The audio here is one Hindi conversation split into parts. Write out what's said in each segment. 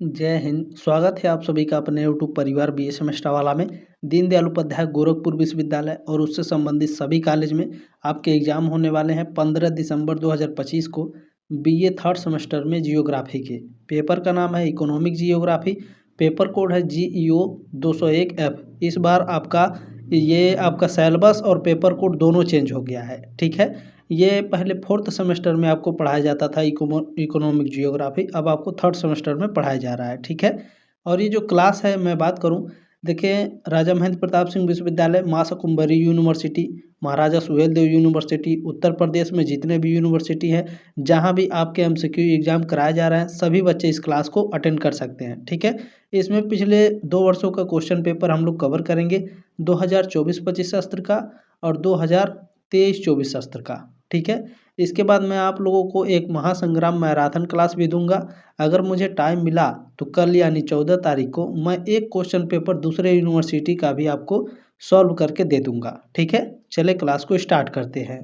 जय हिंद। स्वागत है आप सभी का अपने यूट्यूब परिवार बी ए सेमेस्टर वाला में। दीनदयाल उपाध्याय गोरखपुर विश्वविद्यालय और उससे संबंधित सभी कॉलेज में आपके एग्जाम होने वाले हैं 15 दिसंबर 2025 को बीए थर्ड सेमेस्टर में जियोग्राफी के। पेपर का नाम है इकोनॉमिक जियोग्राफी। पेपर कोड है GEO 201F। इस बार आपका सिलेबस और पेपर कोड दोनों चेंज हो गया है। ठीक है, ये पहले फोर्थ सेमेस्टर में आपको पढ़ाया जाता था इकोनॉमिक जियोग्राफी, अब आपको थर्ड सेमेस्टर में पढ़ाया जा रहा है। ठीक है, और ये जो क्लास है मैं बात करूं, देखिए राजा महेंद्र प्रताप सिंह विश्वविद्यालय, माँ शाकुंभरी यूनिवर्सिटी, महाराजा सुहेलदेव यूनिवर्सिटी, उत्तर प्रदेश में जितने भी यूनिवर्सिटी हैं जहां भी आपके MCQ एग्जाम कराए जा रहे हैं सभी बच्चे इस क्लास को अटेंड कर सकते हैं। ठीक है, इसमें पिछले 2 वर्षों का क्वेश्चन पेपर हम लोग कवर करेंगे, 2024-25 शास्त्र का और 2023-24 शास्त्र का। ठीक है, इसके बाद मैं आप लोगों को एक महासंग्राम मैराथन क्लास भी दूंगा। अगर मुझे टाइम मिला तो कल यानी 14 तारीख को मैं एक क्वेश्चन पेपर दूसरे यूनिवर्सिटी का भी आपको सॉल्व करके दे दूंगा। ठीक है, चले क्लास को स्टार्ट करते हैं।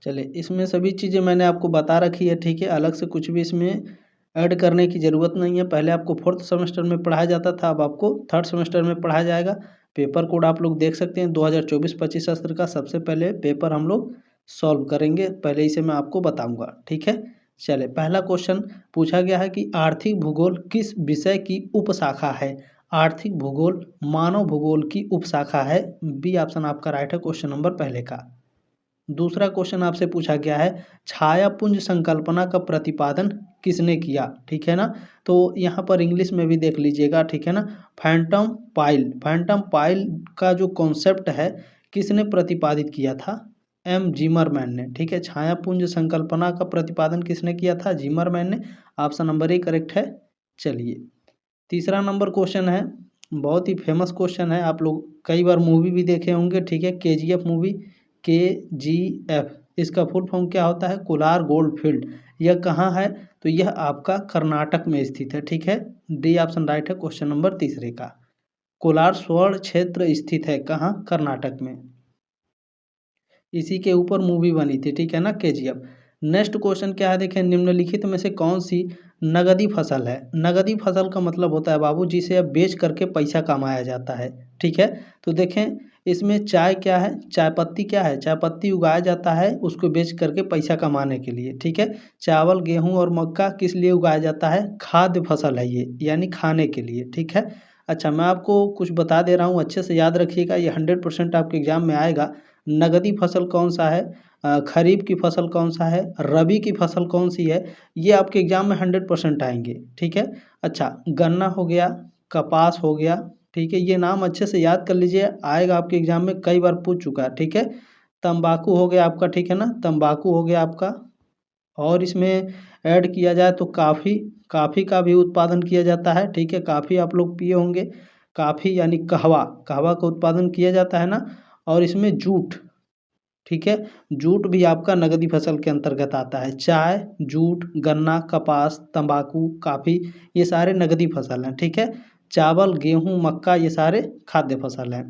चले, इसमें सभी चीज़ें मैंने आपको बता रखी है। ठीक है, अलग से कुछ भी इसमें ऐड करने की ज़रूरत नहीं है। पहले आपको फोर्थ सेमेस्टर में पढ़ाया जाता था, अब आपको थर्ड सेमेस्टर में पढ़ाया जाएगा। पेपर कोड आप लोग देख सकते हैं 2024-25 शास्त्र का। सबसे पहले पेपर हम लोग सॉल्व करेंगे, पहले इसे मैं आपको बताऊंगा। ठीक है, चले, पहला क्वेश्चन पूछा गया है कि आर्थिक भूगोल किस विषय की उपशाखा है। आर्थिक भूगोल मानव भूगोल की उपशाखा है। बी ऑप्शन आपका राइट है क्वेश्चन नंबर पहले का। दूसरा क्वेश्चन आपसे पूछा गया है छायापुंज संकल्पना का प्रतिपादन किसने किया। ठीक है ना, तो यहाँ पर इंग्लिश में भी देख लीजिएगा। ठीक है ना, फैंटम पाइल का जो कॉन्सेप्ट है किसने प्रतिपादित किया था, जिमरमैन ने। ठीक है, छायापुंज संकल्पना का प्रतिपादन किसने किया था, जिमरमैन ने। ऑप्शन नंबर ए करेक्ट है। चलिए, तीसरा नंबर क्वेश्चन है, बहुत ही फेमस क्वेश्चन है, आप लोग कई बार मूवी भी देखे होंगे। ठीक है, KGF मूवी, KGF इसका फुल फॉर्म क्या होता है, कोलार गोल्ड फील्ड। यह कहाँ है, तो यह आपका कर्नाटक में स्थित है। ठीक है, डी ऑप्शन राइट है क्वेश्चन नंबर तीसरे का। कोलार स्वर्ण क्षेत्र स्थित है कहाँ, कर्नाटक में। इसी के ऊपर मूवी बनी थी। ठीक है ना, KGF। नेक्स्ट क्वेश्चन क्या है, देखें निम्नलिखित में से कौन सी नगदी फसल है। नगदी फसल का मतलब होता है बाबू जिसे अब बेच करके पैसा कमाया जाता है। ठीक है, तो देखें इसमें चाय क्या है, चाय पत्ती क्या है, चाय पत्ती उगाया जाता है उसको बेच करके पैसा कमाने के लिए। ठीक है, चावल गेहूं और मक्का किस लिए उगाया जाता है, खाद्य फसल है ये, यानी खाने के लिए। ठीक है, अच्छा मैं आपको कुछ बता दे रहा हूँ, अच्छे से याद रखिएगा, ये 100% आपके एग्जाम में आएगा। नगदी फसल कौन सा है, खरीफ की फसल कौन सा है, रबी की फसल कौन सी है, ये आपके एग्जाम में 100% आएंगे। ठीक है, अच्छा गन्ना हो गया, कपास हो गया। ठीक है, ये नाम अच्छे से याद कर लीजिए, आएगा आपके एग्जाम में, कई बार पूछ चुका है। ठीक है, तंबाकू हो गया आपका। ठीक है ना, तंबाकू हो गया आपका। और इसमें ऐड किया जाए तो काफ़ी का भी उत्पादन किया जाता है। ठीक है, काफ़ी आप लोग पिए होंगे, काफ़ी यानी कहवा का उत्पादन किया जाता है ना। और इसमें जूट, ठीक है, जूट भी आपका नगदी फसल के अंतर्गत आता है। चाय, जूट, गन्ना, कपास, तंबाकू, काफ़ी, ये सारे नगदी फसल हैं। ठीक है, चावल, गेहूं, मक्का ये सारे खाद्य फसल हैं।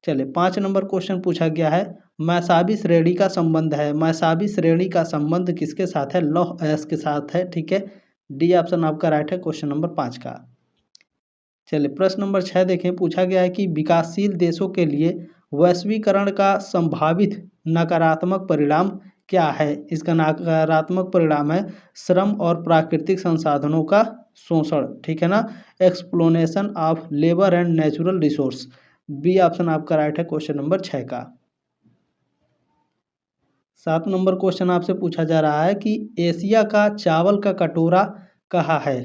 चलिए, 5 नंबर क्वेश्चन पूछा गया है मैसाबी श्रेणी का संबंध है। मैसाबी श्रेणी का संबंध किसके साथ है, लौह अयस्क के साथ है। ठीक है, डी ऑप्शन आपका राइट है क्वेश्चन नंबर 5 का। चलिए, प्रश्न नंबर 6 देखें, पूछा गया है कि विकासशील देशों के लिए वैश्वीकरण का संभावित नकारात्मक परिणाम क्या है। इसका नकारात्मक परिणाम है श्रम और प्राकृतिक संसाधनों का शोषण। ठीक है ना, exploitation of labour and natural resource. B option आपका राइट है क्वेश्चन नंबर 6 का। 7 नंबर क्वेश्चन आपसे पूछा जा रहा है कि एशिया का चावल का कटोरा कहाँ है।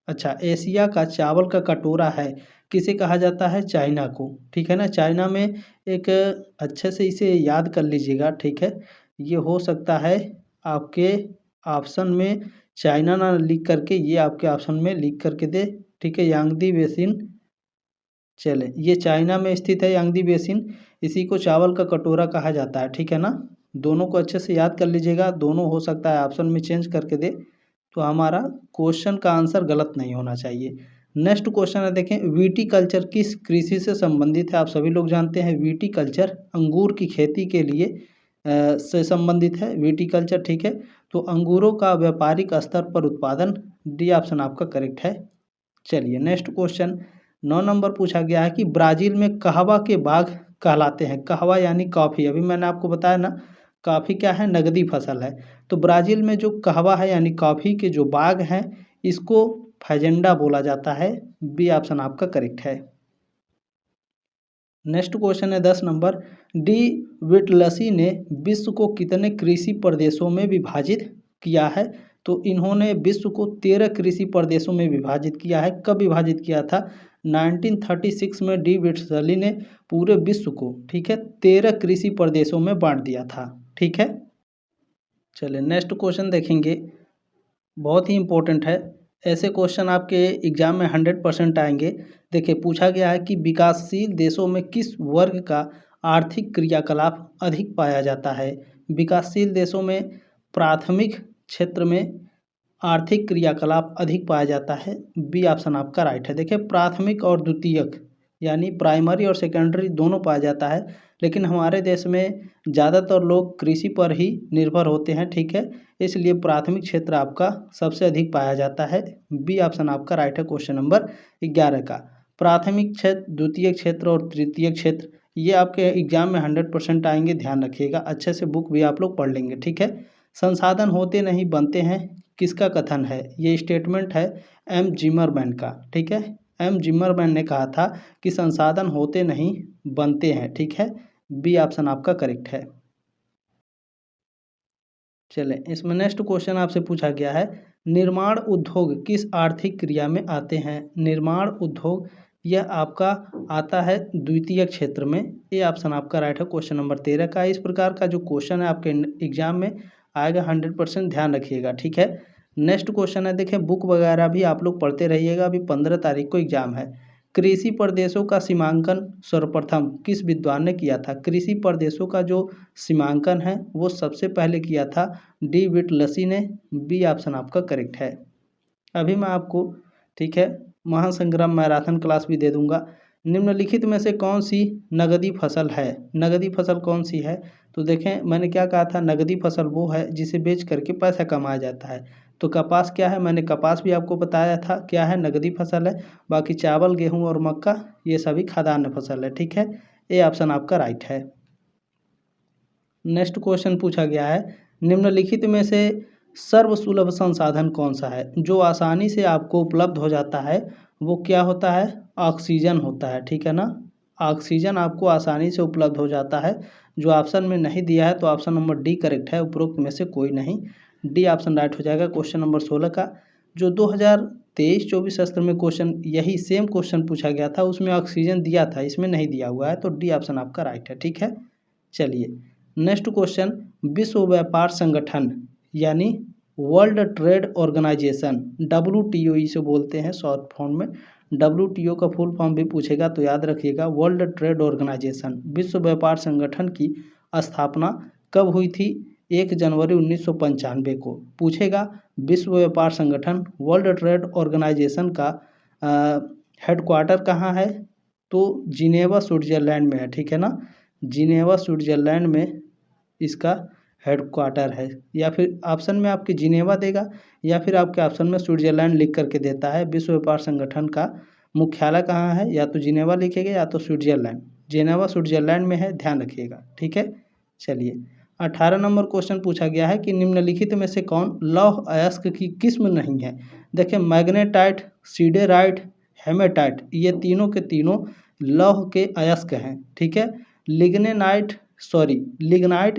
अच्छा, एशिया का चावल का कटोरा है, किसे कहा जाता है, चाइना को। ठीक है ना, चाइना में एक, अच्छे से इसे याद कर लीजिएगा। ठीक है, ये हो सकता है आपके ऑप्शन में चाइना ना लिख करके ये आपके ऑप्शन में लिख करके दे। ठीक है, यांगदी बेसिन। चले, ये चाइना में स्थित है यांगदी बेसिन, इसी को चावल का कटोरा कहा जाता है। ठीक है ना, दोनों को अच्छे से याद कर लीजिएगा, दोनों हो सकता है ऑप्शन में चेंज करके दे तो हमारा क्वेश्चन का आंसर गलत नहीं होना चाहिए। नेक्स्ट क्वेश्चन है, देखें विटीकल्चर किस कृषि से संबंधित है। आप सभी लोग जानते हैं विटीकल्चर अंगूर की खेती के लिए से संबंधित है विटीकल्चर। ठीक है, तो अंगूरों का व्यापारिक स्तर पर उत्पादन डी ऑप्शन आपका करेक्ट है। चलिए नेक्स्ट क्वेश्चन 9 नंबर पूछा गया है कि ब्राज़ील में कहवा के बाग कहलाते हैं। कहवा यानी कॉफ़ी, अभी मैंने आपको बताया ना कॉफ़ी क्या है, नगदी फसल है। तो ब्राज़ील में जो कहवा है यानी कॉफ़ी के जो बाग हैं इसको फैजेंडा बोला जाता है। बी ऑप्शन आपका करेक्ट है। नेक्स्ट क्वेश्चन है 10 नंबर, डी विटलसी ने विश्व को कितने कृषि प्रदेशों में विभाजित किया है। तो इन्होंने विश्व को 13 कृषि प्रदेशों में विभाजित किया है। कब विभाजित किया था? 1936 में डी विटलसी ने पूरे विश्व को, ठीक है, 13 कृषि प्रदेशों में बांट दिया था। ठीक है, चलिए नेक्स्ट क्वेश्चन देखेंगे, बहुत ही इंपॉर्टेंट है। ऐसे क्वेश्चन आपके एग्जाम में 100% आएंगे। देखिए पूछा गया है कि विकासशील देशों में किस वर्ग का आर्थिक क्रियाकलाप अधिक पाया जाता है। विकासशील देशों में प्राथमिक क्षेत्र में आर्थिक क्रियाकलाप अधिक पाया जाता है। बी ऑप्शन आपका राइट है। देखिए प्राथमिक और द्वितीयक यानी प्राइमरी और सेकेंडरी दोनों पाया जाता है, लेकिन हमारे देश में ज़्यादातर लोग कृषि पर ही निर्भर होते हैं। ठीक है, इसलिए प्राथमिक क्षेत्र आपका सबसे अधिक पाया जाता है। बी ऑप्शन आपका राइट है क्वेश्चन नंबर 11 का। प्राथमिक क्षेत्र, द्वितीय क्षेत्र और तृतीय क्षेत्र ये आपके एग्जाम में 100% आएंगे, ध्यान रखिएगा। अच्छे से बुक भी आप लोग पढ़ लेंगे। ठीक है, संसाधन होते नहीं बनते हैं, किसका कथन है? ये स्टेटमेंट है एम जिमरमैन का। ठीक है, एम जिमरमैन ने कहा था कि संसाधन होते नहीं बनते हैं। ठीक है, बी ऑप्शन आपका करेक्ट है। चलें, इसमें नेक्स्ट क्वेश्चन आपसे पूछा गया है, निर्माण उद्योग किस आर्थिक क्रिया में आते हैं। निर्माण उद्योग यह आपका आता है द्वितीय क्षेत्र में। ये ऑप्शन आपका राइट है क्वेश्चन नंबर 13 का। इस प्रकार का जो क्वेश्चन है आपके एग्जाम में आएगा, 100% ध्यान रखिएगा। ठीक है, नेक्स्ट क्वेश्चन है, देखें बुक वगैरह भी आप लोग पढ़ते रहिएगा। अभी 15 तारीख को एग्जाम है। कृषि प्रदेशों का सीमांकन सर्वप्रथम किस विद्वान ने किया था। कृषि प्रदेशों का जो सीमांकन है वो सबसे पहले किया था डी विटलसी ने। बी ऑप्शन आपका करेक्ट है। अभी मैं आपको, ठीक है, महासंग्राम मैराथन क्लास भी दे दूंगा। निम्नलिखित में से कौन सी नगदी फसल है। नगदी फसल कौन सी है? तो देखें मैंने क्या कहा था, नगदी फसल वो है जिसे बेच करके पैसा कमाया जाता है। तो कपास क्या है? मैंने कपास भी आपको बताया था क्या है, नगदी फसल है। बाकी चावल, गेहूं और मक्का ये सभी खाद्यान्न फसल है। ठीक है, ये ऑप्शन आपका राइट है। नेक्स्ट क्वेश्चन पूछा गया है, निम्नलिखित में से सर्वसुलभ संसाधन कौन सा है। जो आसानी से आपको उपलब्ध हो जाता है वो क्या होता है? ऑक्सीजन होता है। ठीक है ना, ऑक्सीजन आपको आसानी से उपलब्ध हो जाता है। जो ऑप्शन में नहीं दिया है तो ऑप्शन नंबर डी करेक्ट है, उपरोक्त में से कोई नहीं। डी ऑप्शन राइट हो जाएगा क्वेश्चन नंबर 16 का। जो 2023-24 सत्र में क्वेश्चन यही सेम क्वेश्चन पूछा गया था उसमें ऑक्सीजन दिया था, इसमें नहीं दिया हुआ है, तो डी ऑप्शन आपका राइट है। ठीक है, चलिए नेक्स्ट क्वेश्चन, विश्व व्यापार संगठन यानी वर्ल्ड ट्रेड ऑर्गेनाइजेशन, WTO इसे बोलते हैं शॉर्ट फॉर्म में। WTO का फुल फॉर्म भी पूछेगा तो याद रखिएगा, वर्ल्ड ट्रेड ऑर्गेनाइजेशन, विश्व व्यापार संगठन की स्थापना कब हुई थी? 1 जनवरी 1995 को पूछेगा। विश्व व्यापार संगठन वर्ल्ड ट्रेड ऑर्गेनाइजेशन का हेडक्वार्टर कहाँ है? तो जिनेवा स्विट्जरलैंड में है। ठीक है ना, जिनेवा स्विट्जरलैंड में इसका हेडक्वार्टर है। या फिर ऑप्शन में आपके जिनेवा देगा या फिर आपके ऑप्शन में स्विट्जरलैंड लिख करके देता है। विश्व व्यापार संगठन का मुख्यालय कहाँ है? या तो जिनेवा लिखेगा या तो स्विट्जरलैंड। जिनेवा स्विट्जरलैंड में है, ध्यान रखिएगा। ठीक है, चलिए 18 नंबर क्वेश्चन पूछा गया है कि निम्नलिखित में से कौन लौह अयस्क की किस्म नहीं है। देखिए मैग्नेटाइट, सीडेराइट, हेमेटाइट ये तीनों के तीनों लौह के अयस्क हैं। ठीक है, लिग्नाइट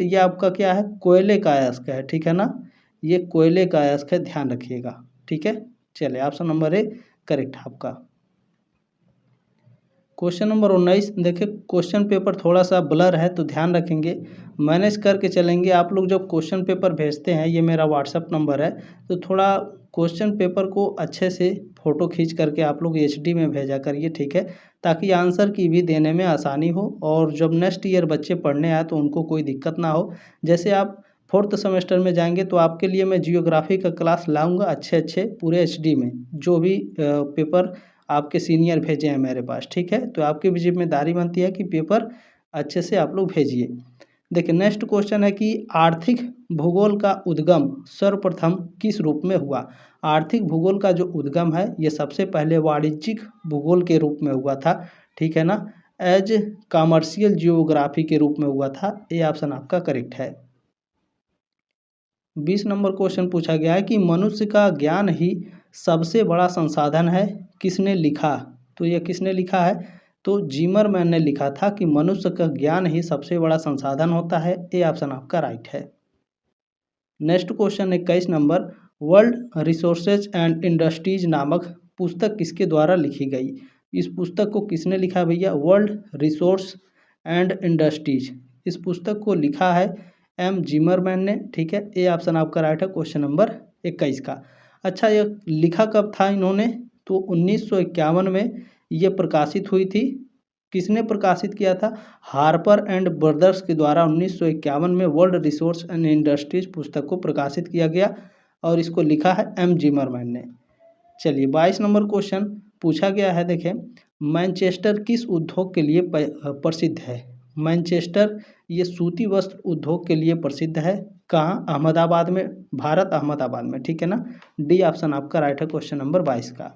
ये आपका क्या है? कोयले का अयस्क है। ठीक है ना, ये कोयले का अयस्क है, ध्यान रखिएगा। ठीक है, चलिए ऑप्शन नंबर ए करेक्ट है आपका। क्वेश्चन नंबर 19, देखिए क्वेश्चन पेपर थोड़ा सा ब्लर है तो ध्यान रखेंगे, मैनेज करके चलेंगे। आप लोग जब क्वेश्चन पेपर भेजते हैं, ये मेरा व्हाट्सअप नंबर है, तो थोड़ा क्वेश्चन पेपर को अच्छे से फ़ोटो खींच करके आप लोग HD में भेजा करिए। ठीक है, ताकि आंसर की भी देने में आसानी हो और जब नेक्स्ट ईयर बच्चे पढ़ने आए तो उनको कोई दिक्कत ना हो। जैसे आप 4th सेमेस्टर में जाएंगे तो आपके लिए मैं जियोग्राफी का क्लास लाऊंगा अच्छे पूरे HD में, जो भी पेपर आपके सीनियर भेजे हैं मेरे पास। ठीक है, तो आपकी भी जिम्मेदारी बनती है कि पेपर अच्छे से आप लोग भेजिए। देखिए नेक्स्ट क्वेश्चन है कि आर्थिक भूगोल का उद्गम सर्वप्रथम किस रूप में हुआ। आर्थिक भूगोल का जो उद्गम है ये सबसे पहले वाणिज्यिक भूगोल के रूप में हुआ था, ठीक है ना, एज कॉमर्शियल जियोग्राफी के रूप में हुआ था। ये ऑप्शन आपका करेक्ट है। 20 नंबर क्वेश्चन पूछा गया है कि मनुष्य का ज्ञान ही सबसे बड़ा संसाधन है, किसने लिखा। तो ये किसने लिखा है, तो जिमरमैन ने लिखा था कि मनुष्य का ज्ञान ही सबसे बड़ा संसाधन होता है। ये ऑप्शन आपका राइट है। Next question 21 number, world resources and industries नामक पुस्तक किसके द्वारा लिखी गई। इस पुस्तक को किसने लिखा भैया, वर्ल्ड रिसोर्स एंड इंडस्ट्रीज, इस पुस्तक को लिखा है एम जिमरमैन ने, ठीक है। ये ऑप्शन आपका राइट है क्वेश्चन नंबर 21 का। अच्छा, ये लिखा कब था इन्होंने, तो 1951 में ये प्रकाशित हुई थी। किसने प्रकाशित किया था, हार्पर एंड ब्रदर्स के द्वारा 1951 में वर्ल्ड रिसोर्स एंड इंडस्ट्रीज पुस्तक को प्रकाशित किया गया और इसको लिखा है एम जिमरमैन ने। चलिए 22 नंबर क्वेश्चन पूछा गया है, देखें मैनचेस्टर किस उद्योग के लिए प्रसिद्ध है। मैनचेस्टर ये सूती वस्त्र उद्योग के लिए प्रसिद्ध है। कहाँ, अहमदाबाद में, भारत अहमदाबाद में, ठीक है ना। डी ऑप्शन आपका राइट है क्वेश्चन नंबर 22 का।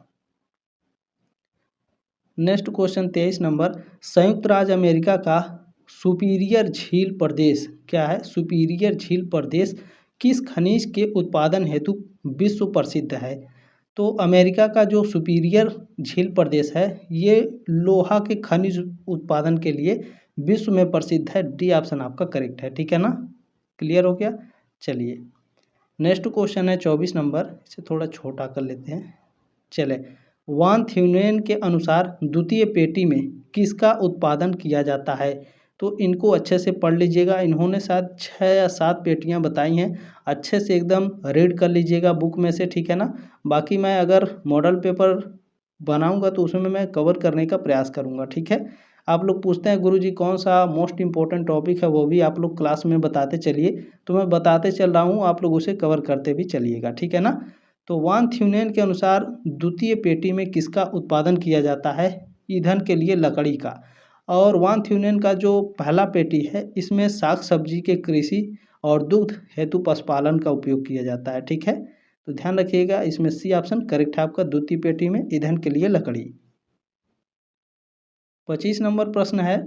नेक्स्ट क्वेश्चन 23 नंबर, संयुक्त राज्य अमेरिका का सुपीरियर झील प्रदेश क्या है। सुपीरियर झील प्रदेश किस खनिज के उत्पादन हेतु विश्व प्रसिद्ध है। तो अमेरिका का जो सुपीरियर झील प्रदेश है ये लोहा के खनिज उत्पादन के लिए विश्व में प्रसिद्ध है। डी ऑप्शन आपका करेक्ट है, ठीक है ना, क्लियर हो गया। चलिए नेक्स्ट क्वेश्चन है 24 नंबर, इसे थोड़ा छोटा कर लेते हैं। चले, वान थ्यूनेन के अनुसार द्वितीय पेटी में किसका उत्पादन किया जाता है। तो इनको अच्छे से पढ़ लीजिएगा, इन्होंने शायद 6 या 7 पेटियां बताई हैं, अच्छे से एकदम रीड कर लीजिएगा बुक में से, ठीक है ना। बाकी मैं अगर मॉडल पेपर बनाऊंगा तो उसमें मैं कवर करने का प्रयास करूंगा, ठीक है। आप लोग पूछते हैं गुरुजी कौन सा मोस्ट इंपॉर्टेंट टॉपिक है, वो भी आप लोग क्लास में बताते चलिए, तो मैं बताते चल रहा हूँ, आप लोग उसे कवर करते भी चलिएगा, ठीक है ना। तो वान थ्यूनेन के अनुसार द्वितीय पेटी में किसका उत्पादन किया जाता है, ईंधन के लिए लकड़ी का। और वान थ्यूनेन का जो पहला पेटी है इसमें साग सब्जी के कृषि और दुग्ध हेतु पशुपालन का उपयोग किया जाता है, ठीक है। तो ध्यान रखिएगा, इसमें सी ऑप्शन करेक्ट है आपका, द्वितीय पेटी में ईंधन के लिए लकड़ी। 25 नंबर प्रश्न है,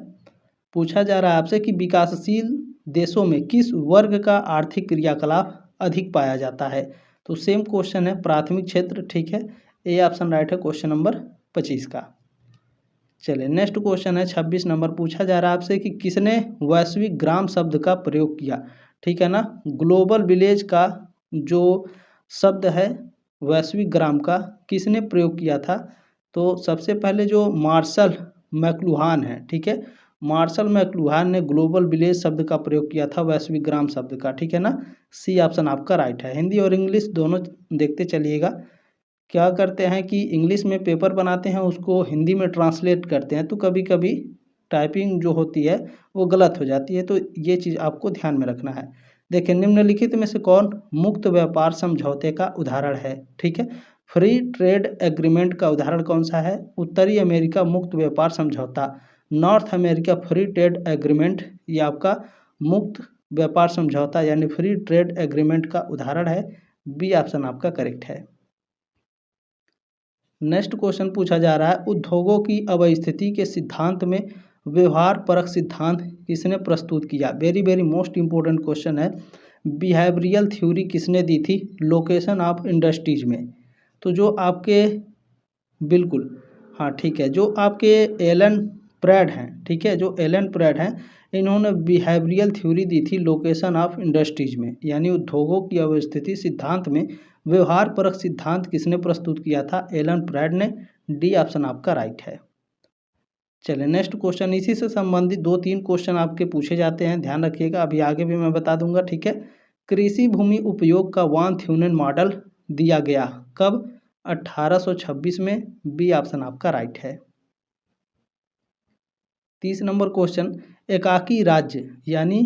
पूछा जा रहा है आपसे कि विकासशील देशों में किस वर्ग का आर्थिक क्रियाकलाप अधिक पाया जाता है। तो सेम क्वेश्चन है, प्राथमिक क्षेत्र, ठीक है। ए ऑप्शन राइट है क्वेश्चन नंबर 25 का। चलिए नेक्स्ट क्वेश्चन है 26 नंबर, पूछा जा रहा है आपसे कि किसने वैश्विक ग्राम शब्द का प्रयोग किया, ठीक है ना। ग्लोबल विलेज का जो शब्द है वैश्विक ग्राम का किसने प्रयोग किया था। तो सबसे पहले जो मार्शल मैक्लुहान है, ठीक है, मार्शल मैक्लुहान ने ग्लोबल विलेज शब्द का प्रयोग किया था वैश्विक ग्राम शब्द का, ठीक है ना। सी ऑप्शन आपका राइट है। हिंदी और इंग्लिश दोनों देखते चलिएगा, क्या करते हैं कि इंग्लिश में पेपर बनाते हैं उसको हिंदी में ट्रांसलेट करते हैं तो कभी कभी टाइपिंग जो होती है वो गलत हो जाती है, तो ये चीज़ आपको ध्यान में रखना है। देखिए निम्नलिखित में से कौन मुक्त व्यापार समझौते का उदाहरण है, ठीक है। फ्री ट्रेड एग्रीमेंट का उदाहरण कौन सा है, उत्तरी अमेरिका मुक्त व्यापार समझौता, north America free trade agreement, ये आपका मुक्त व्यापार समझौता यानी फ्री ट्रेड एग्रीमेंट का उदाहरण है। बी ऑप्शन आपका करेक्ट है। नेक्स्ट क्वेश्चन पूछा जा रहा है, उद्योगों की अवस्थिति के सिद्धांत में व्यवहार परक सिद्धांत किसने प्रस्तुत किया। Very very most important question है। बिहेवियरल थ्योरी किसने दी थी लोकेशन ऑफ इंडस्ट्रीज में। तो जो आपके बिल्कुल हाँ ठीक है, जो आपके एलन प्रेड हैं, ठीक है, जो एलन प्रेड हैं इन्होंने बिहेवियरल थ्योरी दी थी लोकेशन ऑफ इंडस्ट्रीज में, यानी उद्योगों की अवस्थिति सिद्धांत में व्यवहार परक सिद्धांत किसने प्रस्तुत किया था, एलन प्रेड ने। डी ऑप्शन आपका राइट है। चलिए नेक्स्ट क्वेश्चन, इसी से संबंधित 2-3 क्वेश्चन आपके पूछे जाते हैं, ध्यान रखिएगा, अभी आगे भी मैं बता दूंगा, ठीक है। कृषि भूमि उपयोग का वान थ्यूनेन मॉडल दिया गया कब, 1826 में। बी ऑप्शन आपका राइट है। 30 नंबर क्वेश्चन, एकाकी राज्य यानी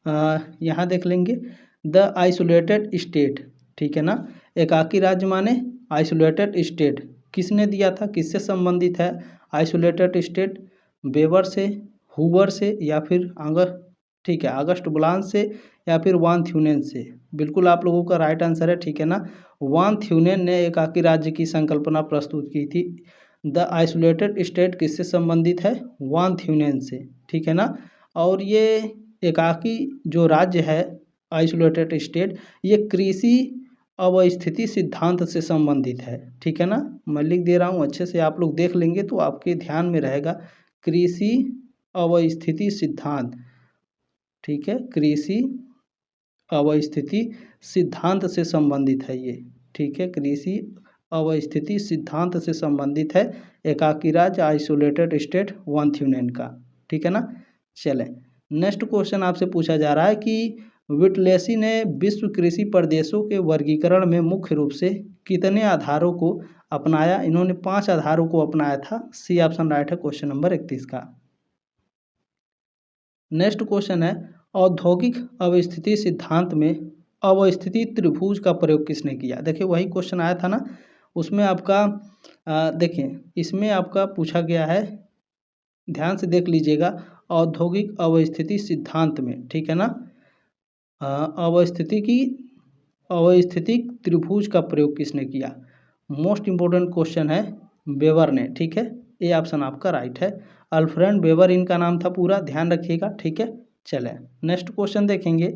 यहाँ देख लेंगे द आइसोलेटेड स्टेट, ठीक है ना। एकाकी राज्य माने आइसोलेटेड स्टेट किसने दिया था, किससे संबंधित है आइसोलेटेड स्टेट, वेबर से, हुवर से या फिर ठीक है, अगस्ट ब्लान से या फिर वान थ्यूनेन से। बिल्कुल आप लोगों का राइट आंसर है, ठीक है ना। वान थ्यूनेन ने एकाकी राज्य की संकल्पना प्रस्तुत की थी। द आइसोलेटेड स्टेट किससे संबंधित है? वान थ्यूनेन से, ठीक है ना। और ये एकाकी जो राज्य है आइसोलेटेड स्टेट, ये कृषि अवस्थिति सिद्धांत से संबंधित है, ठीक है ना। मैं लिख दे रहा हूँ, अच्छे से आप लोग देख लेंगे तो आपके ध्यान में रहेगा। कृषि अवस्थिति सिद्धांत, ठीक है, कृषि अवस्थिति सिद्धांत से संबंधित है ये, ठीक है। कृषि अवस्थिति सिद्धांत से संबंधित है एकाकी राज्य आइसोलेटेड स्टेट वान थ्यूनेन का, ठीक है ना। चलें, नेक्स्ट क्वेश्चन आपसे पूछा जा रहा है कि विटलेसी ने विश्व कृषि प्रदेशों के वर्गीकरण में मुख्य रूप से कितने आधारों को अपनाया? इन्होंने 5 आधारों को अपनाया था। सी ऑप्शन राइट है क्वेश्चन नंबर 31 का। नेक्स्ट क्वेश्चन है, औद्योगिक अवस्थिति सिद्धांत में अवस्थिति त्रिभुज का प्रयोग किसने किया? देखिए वही क्वेश्चन आया था ना, उसमें आपका देखिए इसमें आपका पूछा गया है, ध्यान से देख लीजिएगा, औद्योगिक अवस्थिति सिद्धांत में, ठीक है ना, अवस्थितिक त्रिभुज का प्रयोग किसने किया? मोस्ट इम्पोर्टेंट क्वेश्चन है, वेबर ने, ठीक है। ये ऑप्शन आपका राइट है। अल्फ्रेड वेबर इनका नाम था पूरा, ध्यान रखिएगा, ठीक है। चले नेक्स्ट क्वेश्चन देखेंगे।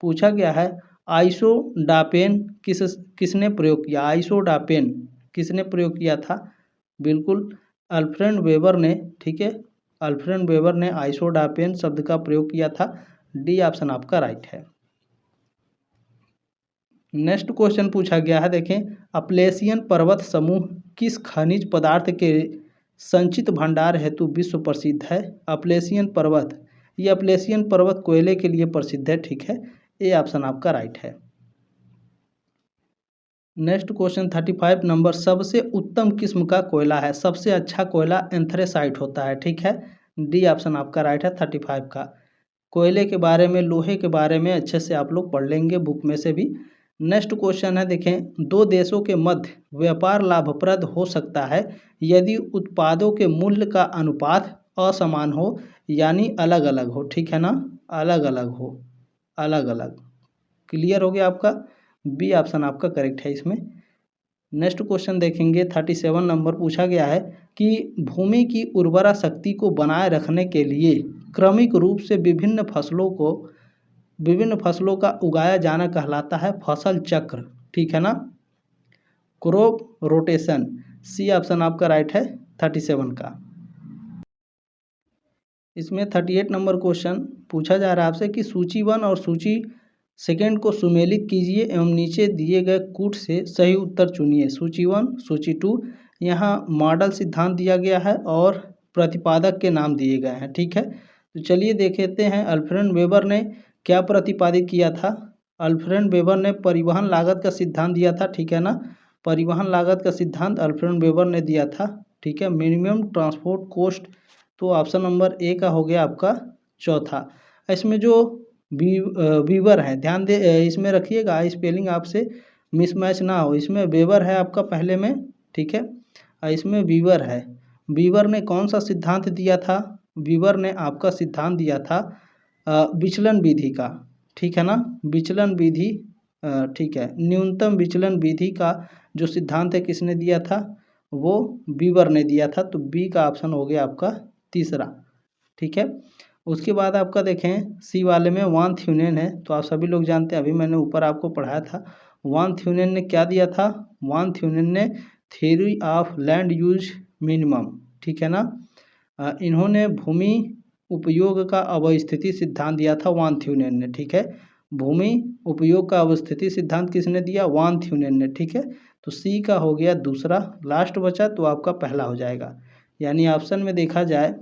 पूछा गया है आइसोडापेन किसने प्रयोग किया? आइसोडापेन किसने प्रयोग किया था? बिल्कुल अल्फ्रेड वेबर ने, ठीक है। अल्फ्रेड वेबर ने आइसोडापेन शब्द का प्रयोग किया था। डी ऑप्शन आपका राइट है। नेक्स्ट क्वेश्चन पूछा गया है, देखें, अपलेशियन पर्वत समूह किस खनिज पदार्थ के संचित भंडार हेतु विश्व प्रसिद्ध है? अपलेशियन पर्वत, ये अपलेशियन पर्वत कोयले के लिए प्रसिद्ध है, ठीक है। ये ऑप्शन आपका राइट है। नेक्स्ट क्वेश्चन 35 नंबर, सबसे उत्तम किस्म का कोयला है? सबसे अच्छा कोयला एंथ्रेसाइट होता है, ठीक है। डी ऑप्शन आपका राइट है 35 का। कोयले के बारे में, लोहे के बारे में अच्छे से आप लोग पढ़ लेंगे बुक में से भी। नेक्स्ट क्वेश्चन है, देखें, दो देशों के मध्य व्यापार लाभप्रद हो सकता है यदि उत्पादों के मूल्य का अनुपात असमान हो, यानी अलग अलग हो, ठीक है ना, अलग अलग हो, अलग अलग। क्लियर हो गया आपका? बी ऑप्शन आपका करेक्ट है इसमें। नेक्स्ट क्वेश्चन देखेंगे 37 नंबर, पूछा गया है कि भूमि की उर्वरा शक्ति को बनाए रखने के लिए क्रमिक रूप से विभिन्न फसलों का उगाया जाना कहलाता है फसल चक्र, ठीक है ना, क्रॉप रोटेशन। सी ऑप्शन आपका राइट है 37 का। इसमें 38 नंबर क्वेश्चन पूछा जा रहा है आपसे कि सूची 1 और सूची 2 को सुमेलित कीजिए एवं नीचे दिए गए कूट से सही उत्तर चुनिए। सूची 1, सूची 2, यहाँ मॉडल सिद्धांत दिया गया है और प्रतिपादक के नाम दिए गए हैं, ठीक है। तो चलिए देखते हैं अल्फ्रेड वेबर ने क्या प्रतिपादित किया था। अल्फ्रेड वेबर ने परिवहन लागत का सिद्धांत दिया था, ठीक है ना। परिवहन लागत का सिद्धांत अल्फ्रेड वेबर ने दिया था, ठीक है। मिनिमम ट्रांसपोर्ट कॉस्ट, तो ऑप्शन नंबर ए का हो गया आपका चौथा। इसमें जो वीवर है, ध्यान दे इसमें रखिएगा, स्पेलिंग आपसे मिसमैच ना हो। इसमें वेबर है आपका पहले में, ठीक है, इसमें वीवर है। वीवर ने कौन सा सिद्धांत दिया था? वीवर ने आपका सिद्धांत दिया था विचलन विधि का, ठीक है ना, विचलन विधि, ठीक है, न्यूनतम विचलन विधि का जो सिद्धांत है किसने दिया था? वो वीवर ने दिया था। तो बी का ऑप्शन हो गया आपका तीसरा, ठीक है। उसके बाद आपका देखें सी वाले में वान थ्यूनेन है, तो आप सभी लोग जानते हैं, अभी मैंने ऊपर आपको पढ़ाया था। वान थ्यूनेन ने क्या दिया था? वान थ्यूनेन ने theory of land use minimum, ठीक है ना। इन्होंने भूमि उपयोग का अवस्थिति सिद्धांत दिया था वान थ्यूनेन ने, ठीक है। भूमि उपयोग का अवस्थिति सिद्धांत किसने दिया? वान थ्यूनेन ने, ठीक है। तो सी का हो गया दूसरा, लास्ट बचा तो आपका पहला हो जाएगा। यानी ऑप्शन में देखा जाए,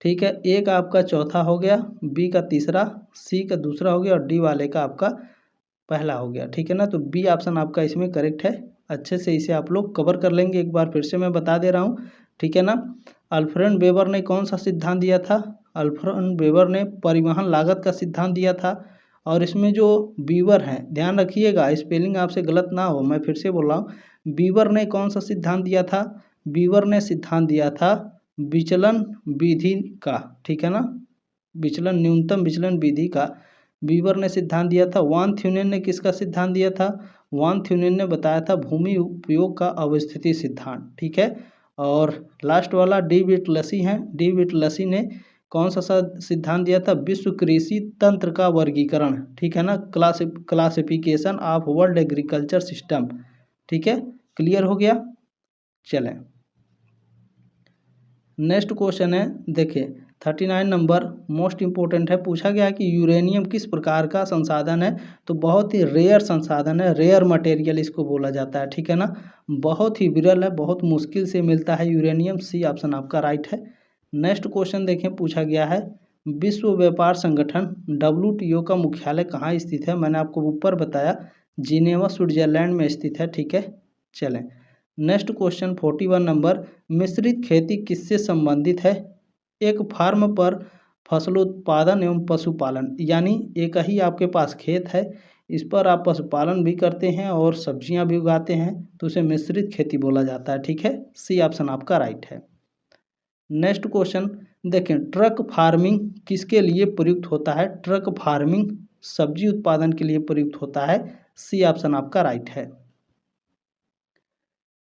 ठीक है, ए का आपका चौथा हो गया, बी का तीसरा, सी का दूसरा हो गया और डी वाले का आपका पहला हो गया, ठीक है ना। तो बी ऑप्शन आपका इसमें करेक्ट है। अच्छे से इसे आप लोग कवर कर लेंगे, एक बार फिर से मैं बता दे रहा हूँ, ठीक है ना। अल्फ्रेड वेबर ने कौन सा सिद्धांत दिया था? अल्फ्रेड वेबर ने परिवहन लागत का सिद्धांत दिया था। और इसमें जो वीवर हैं, ध्यान रखिएगा स्पेलिंग आपसे गलत ना हो, मैं फिर से बोल रहा हूँ, वीवर ने कौन सा सिद्धांत दिया था? वीवर ने सिद्धांत दिया था विचलन विधि का, ठीक है ना, विचलन, न्यूनतम विचलन विधि का बीवर ने सिद्धांत दिया था। वान थ्यूनेन ने किसका सिद्धांत दिया था? वान थ्यूनेन ने बताया था भूमि उपयोग का अवस्थिति सिद्धांत, ठीक है। और लास्ट वाला डी विटलसी है। डी विटलसी ने कौन सा सिद्धांत दिया था? विश्व कृषि तंत्र का वर्गीकरण, ठीक है ना, classification of world agriculture system, ठीक है। क्लियर हो गया? चलें, नेक्स्ट क्वेश्चन है, देखिए 39 नंबर मोस्ट इंपॉर्टेंट है। पूछा गया है कि यूरेनियम किस प्रकार का संसाधन है? तो बहुत ही रेयर संसाधन है, रेयर मटेरियल इसको बोला जाता है, ठीक है ना। बहुत ही विरल है, बहुत मुश्किल से मिलता है यूरेनियम। सी ऑप्शन आपका राइट है। नेक्स्ट क्वेश्चन देखें, पूछा गया है विश्व व्यापार संगठन WTO का मुख्यालय कहाँ स्थित है? मैंने आपको ऊपर बताया जिनेवा स्विट्जरलैंड में स्थित है, ठीक है। चलें, नेक्स्ट क्वेश्चन 41 नंबर मिश्रित खेती किससे संबंधित है? एक फार्म पर फसलोत्पादन एवं पशुपालन, यानी एक ही आपके पास खेत है, इस पर आप पशुपालन भी करते हैं और सब्जियां भी उगाते हैं, तो उसे मिश्रित खेती बोला जाता है, ठीक है। सी ऑप्शन आपका राइट है। नेक्स्ट क्वेश्चन देखें, ट्रक फार्मिंग किसके लिए प्रयुक्त होता है? ट्रक फार्मिंग सब्जी उत्पादन के लिए प्रयुक्त होता है। सी ऑप्शन आपका राइट है।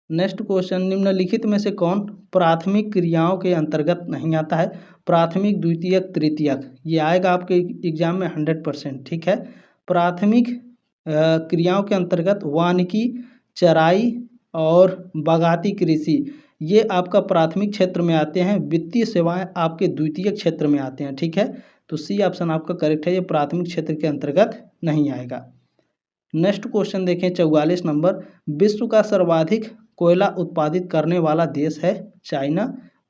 नेक्स्ट क्वेश्चन, निम्नलिखित में से कौन प्राथमिक क्रियाओं के अंतर्गत नहीं आता है? प्राथमिक, द्वितीयक, तृतीयक, ये आएगा आपके एग्जाम में 100%, ठीक है। प्राथमिक क्रियाओं के अंतर्गत वानिकी, चराई और बागाती कृषि, ये आपका प्राथमिक क्षेत्र में आते हैं। वित्तीय सेवाएं आपके द्वितीयक क्षेत्र में आते हैं, ठीक है। तो सी ऑप्शन आपका करेक्ट है, ये प्राथमिक क्षेत्र के अंतर्गत नहीं आएगा। नेक्स्ट क्वेश्चन देखें 44 नंबर, विश्व का सर्वाधिक कोयला उत्पादित करने वाला देश है चाइना।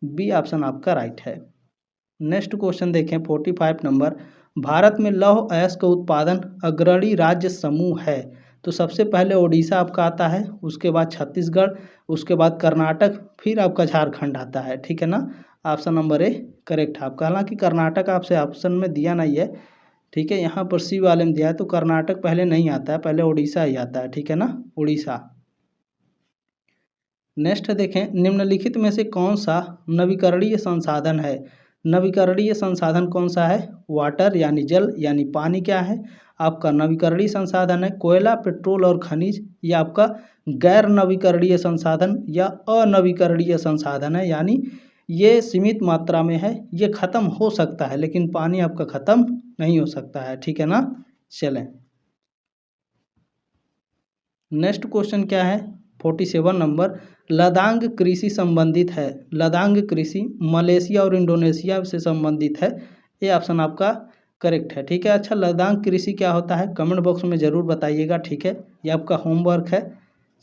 बी ऑप्शन आपका राइट है। नेक्स्ट क्वेश्चन देखें 45 नंबर, भारत में लौह अयस्क का उत्पादन अग्रणी राज्य समूह है। तो सबसे पहले ओडिशा आपका आता है, उसके बाद छत्तीसगढ़, उसके बाद कर्नाटक, फिर आपका झारखंड आता है, ठीक है ना। ऑप्शन नंबर ए करेक्ट है आपका। हालांकि कर्नाटक आपसे ऑप्शन में दिया नहीं है, ठीक है, यहाँ पर सी वाले में दिया है, तो कर्नाटक पहले नहीं आता है, पहले उड़ीसा ही आता है, ठीक है ना, उड़ीसा। नेक्स्ट देखें, निम्नलिखित में से कौन सा नवीकरणीय संसाधन है? नवीकरणीय संसाधन कौन सा है? वाटर यानी जल, यानी पानी क्या है आपका नवीकरणीय संसाधन है? कोयला, पेट्रोल और खनिज, ये आपका गैर नवीकरणीय संसाधन या अनवीकरणीय संसाधन है, यानी ये सीमित मात्रा में है, ये खत्म हो सकता है, लेकिन पानी आपका खत्म नहीं हो सकता है, ठीक है ना। चलें, नेक्स्ट क्वेश्चन क्या है 47 नंबर, लदांग कृषि संबंधित है। लदांग कृषि मलेशिया और इंडोनेशिया से संबंधित है। ये ऑप्शन आपका करेक्ट है, ठीक है। अच्छा, लदांग कृषि क्या होता है? कमेंट बॉक्स में ज़रूर बताइएगा, ठीक है। ये आपका होमवर्क है,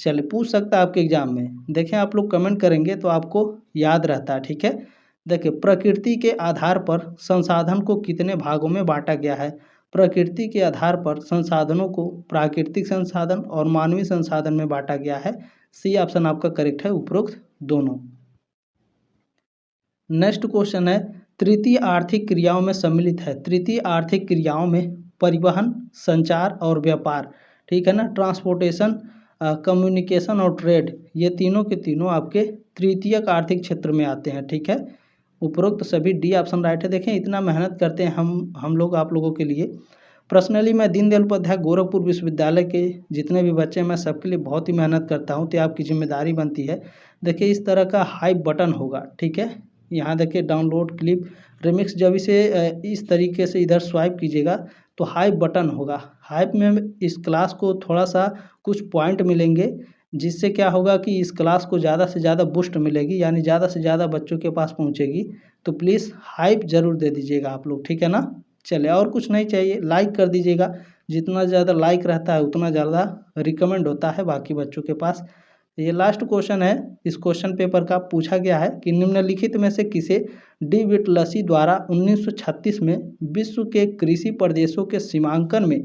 चलिए पूछ सकता है आपके एग्जाम में। देखें, आप लोग कमेंट करेंगे तो आपको याद रहता है, ठीक है। देखिए, प्रकृति के आधार पर संसाधन को कितने भागों में बांटा गया है? प्रकृति के आधार पर संसाधनों को प्राकृतिक संसाधन और मानवीय संसाधन में बांटा गया है। सी ऑप्शन आपका करेक्ट है, उपरोक्त दोनों। नेक्स्ट क्वेश्चन है, तृतीय आर्थिक क्रियाओं में सम्मिलित है। तृतीय आर्थिक क्रियाओं में परिवहन, संचार और व्यापार, ठीक है ना, ट्रांसपोर्टेशन, कम्युनिकेशन और ट्रेड, ये तीनों के तीनों आपके तृतीयक आर्थिक क्षेत्र में आते हैं, ठीक है। उपरोक्त सभी डी ऑप्शन राइट है। देखें, इतना मेहनत करते हैं हम लोग आप लोगों के लिए। पर्सनली मैं दीनदयाल उपाध्याय गोरखपुर विश्वविद्यालय के जितने भी बच्चे हैं, मैं सबके लिए बहुत ही मेहनत करता हूं, तो आपकी जिम्मेदारी बनती है। देखिए, इस तरह का हाइप बटन होगा, ठीक है। यहाँ देखिए, डाउनलोड क्लिप रिमिक्स, जब इसे इस तरीके से इधर स्वाइप कीजिएगा तो हाइप बटन होगा। हाइप में इस क्लास को थोड़ा सा कुछ पॉइंट मिलेंगे, जिससे क्या होगा कि इस क्लास को ज़्यादा से ज़्यादा बूस्ट मिलेगी, यानी ज़्यादा से ज़्यादा बच्चों के पास पहुँचेगी। तो प्लीज़ हाइप ज़रूर दे दीजिएगा आप लोग, ठीक है ना। चलिए, और कुछ नहीं चाहिए, लाइक कर दीजिएगा। जितना ज़्यादा लाइक रहता है उतना ज़्यादा रिकमेंड होता है बाकी बच्चों के पास। ये लास्ट क्वेश्चन है, इस क्वेश्चन पेपर का पूछा गया है कि निम्नलिखित में से किसे डी विटलसी द्वारा 1936 में विश्व के कृषि प्रदेशों के सीमांकन में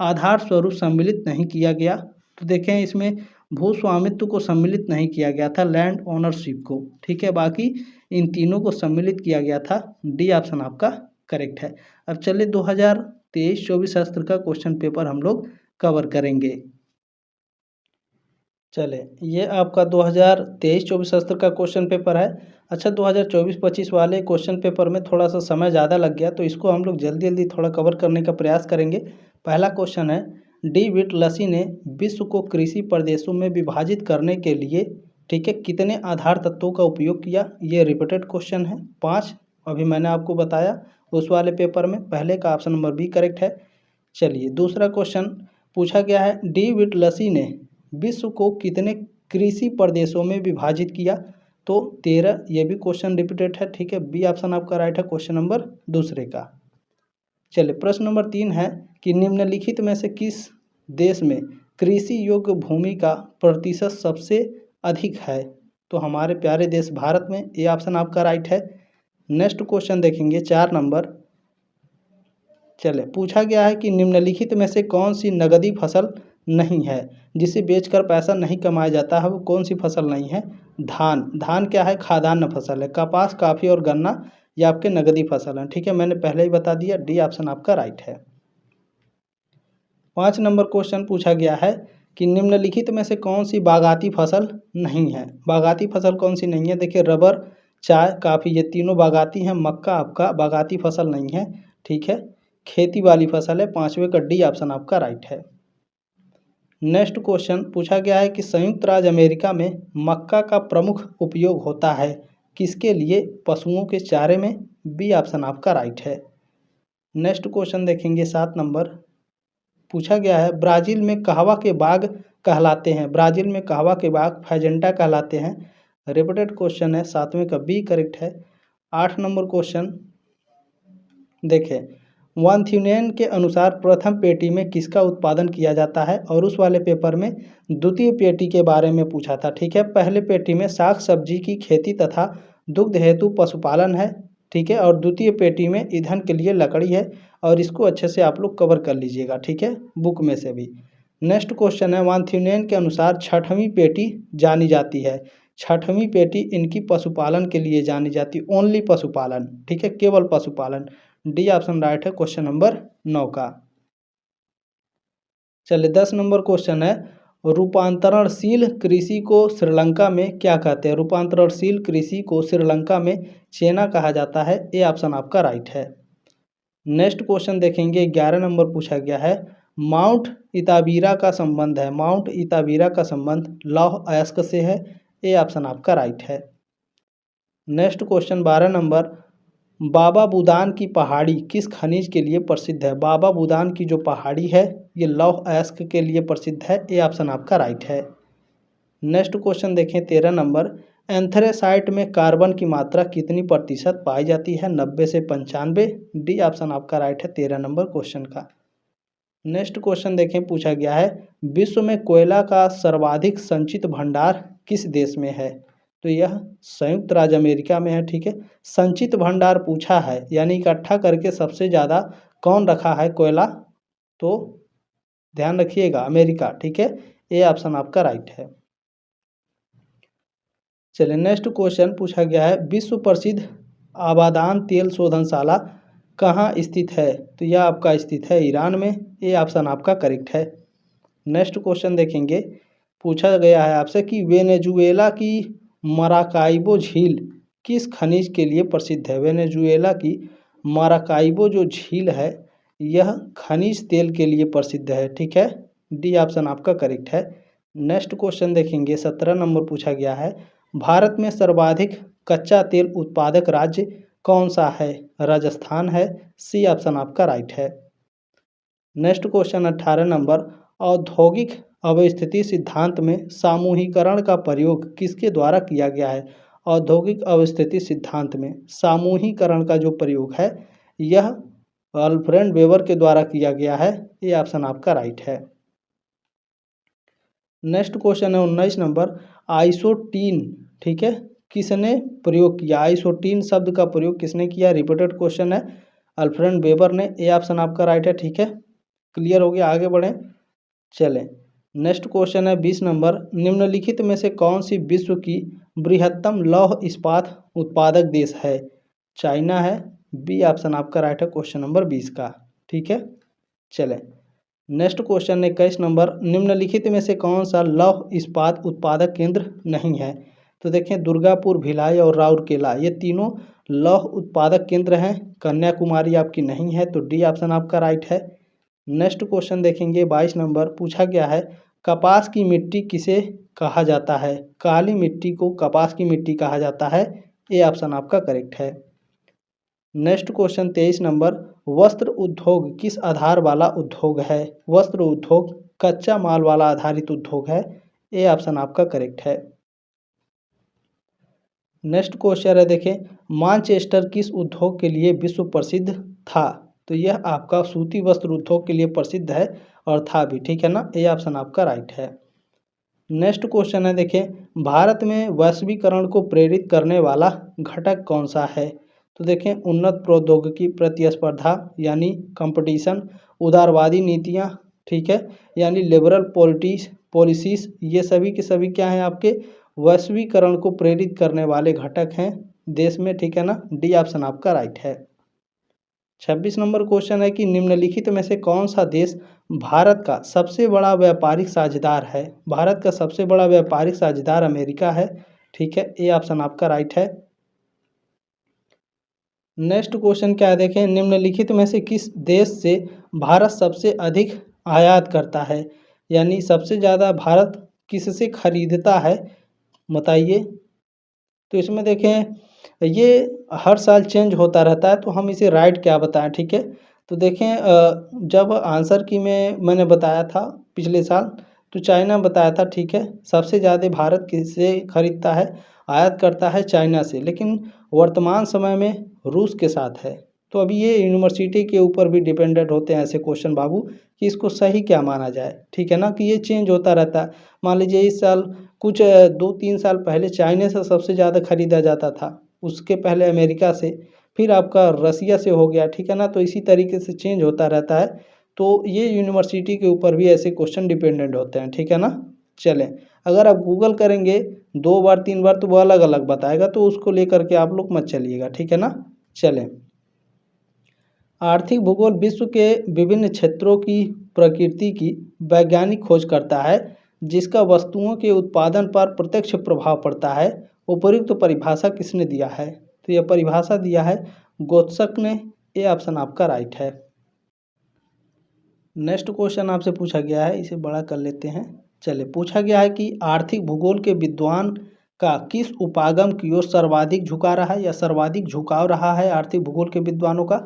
आधार स्वरूप सम्मिलित नहीं किया गया? तो देखें, इसमें भू स्वामित्व को सम्मिलित नहीं किया गया था, लैंड ओनरशिप को, ठीक है। बाकी इन तीनों को सम्मिलित किया गया था। डी ऑप्शन आपका करेक्ट है। अब चलिए 2023-24 शास्त्र का क्वेश्चन पेपर हम लोग कवर करेंगे। चले, ये आपका 2023-24 सत्र का क्वेश्चन पेपर है। अच्छा, 2024-25 वाले क्वेश्चन पेपर में थोड़ा सा समय ज़्यादा लग गया, तो इसको हम लोग जल्दी जल्दी थोड़ा कवर करने का प्रयास करेंगे। पहला क्वेश्चन है, डी विटलसी ने विश्व को कृषि प्रदेशों में विभाजित करने के लिए, ठीक है, कितने आधार तत्वों का उपयोग किया? ये रिपीटेड क्वेश्चन है। 5 अभी मैंने आपको बताया उस वाले पेपर में, पहले का ऑप्शन नंबर बी करेक्ट है। चलिए, दूसरा क्वेश्चन पूछा गया है, डी विटलसी ने विश्व को कितने कृषि प्रदेशों में विभाजित किया? तो 13। ये भी क्वेश्चन रिपीटेड है, ठीक है, बी ऑप्शन आपका राइट है क्वेश्चन नंबर दूसरे का। चलिए, प्रश्न नंबर 3 है कि निम्नलिखित में से किस देश में कृषि योग्य भूमि का प्रतिशत सबसे अधिक है? तो हमारे प्यारे देश भारत में, ये ऑप्शन आपका राइट है। नेक्स्ट क्वेश्चन देखेंगे 4 नंबर। चले, पूछा गया है कि निम्नलिखित में से कौन सी नगदी फसल नहीं है जिसे बेचकर पैसा नहीं कमाया जाता है? वो कौन सी फसल नहीं है? धान। धान क्या है? खाद्यान्न फसल है। कपास, कॉफी और गन्ना ये आपके नगदी फसल हैं, ठीक है, मैंने पहले ही बता दिया, डी ऑप्शन आपका राइट है। 5 नंबर क्वेश्चन पूछा गया है कि निम्नलिखित में से कौन सी बागाती फसल नहीं है? बागाती फसल कौन सी नहीं है? देखिए, रबर, चाय, कॉफी ये तीनों बागाती हैं। मक्का आपका बागाती फसल नहीं है, ठीक है, खेती वाली फसल है। 5वें का डी ऑप्शन आपका राइट है। नेक्स्ट क्वेश्चन पूछा गया है कि संयुक्त राज्य अमेरिका में मक्का का प्रमुख उपयोग होता है किसके लिए? पशुओं के चारे में। बी ऑप्शन आपका राइट है। नेक्स्ट क्वेश्चन देखेंगे 7 नंबर। पूछा गया है, ब्राज़ील में कहवा के बाग कहलाते हैं? ब्राज़ील में कहवा के बाग फैजेंटा कहलाते हैं। रिपीटेड क्वेश्चन है, 7वें का बी करेक्ट है। 8 नंबर क्वेश्चन देखें, वानथ्यूनेन के अनुसार प्रथम पेटी में किसका उत्पादन किया जाता है? और उस वाले पेपर में द्वितीय पेटी के बारे में पूछा था, ठीक है। पहले पेटी में साग सब्जी की खेती तथा दुग्ध हेतु पशुपालन है, ठीक है, और द्वितीय पेटी में ईंधन के लिए लकड़ी है, और इसको अच्छे से आप लोग कवर कर लीजिएगा, ठीक है, बुक में से भी। नेक्स्ट क्वेश्चन है, वानथ्यूनेन के अनुसार छठवीं पेटी जानी जाती है। छठवीं पेटी इनकी पशुपालन के लिए जानी जाती, ओनली पशुपालन, ठीक है, केवल पशुपालन। डी ऑप्शन राइट है क्वेश्चन नंबर 9 का। चलिए, 10 नंबर क्वेश्चन है, रूपांतरणशील कृषि को श्रीलंका में क्या कहते हैं? रूपांतरणशील कृषि को श्रीलंका में चेना कहा जाता है। ए ऑप्शन आपका राइट है। नेक्स्ट क्वेश्चन देखेंगे, 11 नंबर पूछा गया है, माउंट इताबीरा का संबंध है, माउंट इताबीरा का संबंध लौह अयस्क से है। ए ऑप्शन आपका राइट है। नेक्स्ट क्वेश्चन 12 नंबर, बाबा बुदान की पहाड़ी किस खनिज के लिए प्रसिद्ध है? बाबा बुदान की जो पहाड़ी है ये लौह अयस्क के लिए प्रसिद्ध है। ए ऑप्शन आपका राइट है। नेक्स्ट क्वेश्चन देखें 13 नंबर, एंथ्रेसाइट में कार्बन की मात्रा कितनी प्रतिशत पाई जाती है? 90 से 95। डी ऑप्शन आपका राइट है 13 नंबर क्वेश्चन का। नेक्स्ट क्वेश्चन देखें, पूछा गया है, विश्व में कोयला का सर्वाधिक संचित भंडार किस देश में है? तो यह संयुक्त राज्य अमेरिका में है, ठीक है। संचित भंडार पूछा है, यानी इकट्ठा करके सबसे ज़्यादा कौन रखा है कोयला? तो ध्यान रखिएगा, अमेरिका, ठीक है, ए ऑप्शन आपका राइट है। चलिए, नेक्स्ट क्वेश्चन पूछा गया है, विश्व प्रसिद्ध आबादान तेल शोधनशाला कहाँ स्थित है? तो यह आपका स्थित है ईरान में। ए ऑप्शन आपका करेक्ट है। नेक्स्ट क्वेश्चन देखेंगे, पूछा गया है आपसे कि वेनेजुएला की माराकाइबो झील किस खनिज के लिए प्रसिद्ध है? वेनेजुएला की माराकाइबो जो झील है यह खनिज तेल के लिए प्रसिद्ध है, ठीक है, डी ऑप्शन आपका करेक्ट है। नेक्स्ट क्वेश्चन देखेंगे, 17 नंबर पूछा गया है, भारत में सर्वाधिक कच्चा तेल उत्पादक राज्य कौन सा है? राजस्थान है। सी ऑप्शन आपका राइट है। नेक्स्ट क्वेश्चन 18 नंबर, औद्योगिक अवस्थिति सिद्धांत में सामूहिकरण का प्रयोग किसके द्वारा किया गया है? औद्योगिक अवस्थिति सिद्धांत में सामूहिकरण का जो प्रयोग है यह अल्फ्रेड वेबर के द्वारा किया गया है। ये ऑप्शन आपका राइट है। नेक्स्ट क्वेश्चन है 19 नंबर, आइसोटीन, ठीक है, किसने प्रयोग किया? आइसोटीन शब्द का प्रयोग किसने किया? रिपीटेड क्वेश्चन है, अल्फ्रेड वेबर ने। ए ऑप्शन आपका राइट है, ठीक है, क्लियर हो गया, आगे बढ़ें। चलें, नेक्स्ट क्वेश्चन है 20 नंबर, निम्नलिखित में से कौन सी विश्व की बृहत्तम लौह इस्पात उत्पादक देश है? चाइना है। बी ऑप्शन आपका राइट है क्वेश्चन नंबर 20 का, ठीक है। चलें, नेक्स्ट क्वेश्चन 21 नंबर, निम्नलिखित में से कौन सा लौह इस्पात उत्पादक केंद्र नहीं है? तो देखें, दुर्गापुर, भिलाई और राउरकेला ये तीनों लौह उत्पादक केंद्र हैं। कन्याकुमारी आपकी नहीं है, तो डी ऑप्शन आपका राइट है। नेक्स्ट क्वेश्चन देखेंगे 22 नंबर, पूछा गया है कपास की मिट्टी किसे कहा जाता है? काली मिट्टी को कपास की मिट्टी कहा जाता है। ए ऑप्शन आपका करेक्ट है। नेक्स्ट क्वेश्चन 23 नंबर, वस्त्र उद्योग किस आधार वाला उद्योग है? वस्त्र उद्योग कच्चा माल वाला आधारित उद्योग है। ए ऑप्शन आपका करेक्ट है। नेक्स्ट क्वेश्चन है, देखें, मानचेस्टर किस उद्योग के लिए विश्व प्रसिद्ध था? तो यह आपका सूती वस्त्र उद्योग के लिए प्रसिद्ध है और था भी, ठीक है ना। ए ऑप्शन आपका राइट है। नेक्स्ट क्वेश्चन है, देखें, भारत में वैश्वीकरण को प्रेरित करने वाला घटक कौन सा है? तो देखें, उन्नत प्रौद्योगिकी, प्रतिस्पर्धा यानी कंपटीशन, उदारवादी नीतियां, ठीक है, यानी लिबरल पॉलिसीज, ये सभी के सभी क्या हैं आपके वैश्वीकरण को प्रेरित करने वाले घटक हैं देश में, ठीक है ना। डी ऑप्शन आपका राइट है। 26 नंबर क्वेश्चन है कि निम्नलिखित में से कौन सा देश भारत का सबसे बड़ा व्यापारिक साझेदार है? भारत का सबसे बड़ा व्यापारिक साझेदार अमेरिका है, ठीक है। ए ऑप्शन आपका राइट है। नेक्स्ट क्वेश्चन क्या है, देखें, निम्नलिखित में से किस देश से भारत सबसे अधिक आयात करता है? यानी सबसे ज़्यादा भारत किससे खरीदता है, बताइए। तो इसमें देखें, ये हर साल चेंज होता रहता है, तो हम इसे राइट क्या बताएं, ठीक है। तो देखें, जब आंसर की मैंने बताया था पिछले साल, तो चाइना बताया था, ठीक है। सबसे ज़्यादा भारत किससे खरीदता है, आयात करता है चाइना से, लेकिन वर्तमान समय में रूस के साथ है। तो अभी ये यूनिवर्सिटी के ऊपर भी डिपेंडेंट होते हैं ऐसे क्वेश्चन बाबू, कि इसको सही क्या माना जाए, ठीक है ना, कि ये चेंज होता रहता है। मान लीजिए इस साल कुछ 2-3 साल पहले चाइना से सबसे ज़्यादा खरीदा जाता था, उसके पहले अमेरिका से, फिर आपका रसिया से हो गया, ठीक है ना। तो इसी तरीके से चेंज होता रहता है। तो ये यूनिवर्सिटी के ऊपर भी ऐसे क्वेश्चन डिपेंडेंट होते हैं, ठीक है ना। चलें, अगर आप गूगल करेंगे 2 बार 3 बार तो वो अलग अलग बताएगा, तो उसको लेकर के आप लोग मत चलिएगा, ठीक है ना। चलें, आर्थिक भूगोल विश्व के विभिन्न क्षेत्रों की प्रकृति की वैज्ञानिक खोज करता है, जिसका वस्तुओं के उत्पादन पर प्रत्यक्ष प्रभाव पड़ता है। उपयुक्त परिभाषा किसने दिया है? तो यह परिभाषा दिया है गोत्सक ने। ए ऑप्शन आपका राइट है। नेक्स्ट क्वेश्चन आपसे पूछा गया है, इसे बड़ा कर लेते हैं। चलिए, पूछा गया है कि आर्थिक भूगोल के विद्वान का किस उपागम की ओर सर्वाधिक झुका रहा है या सर्वाधिक झुकाव रहा है? आर्थिक भूगोल के विद्वानों का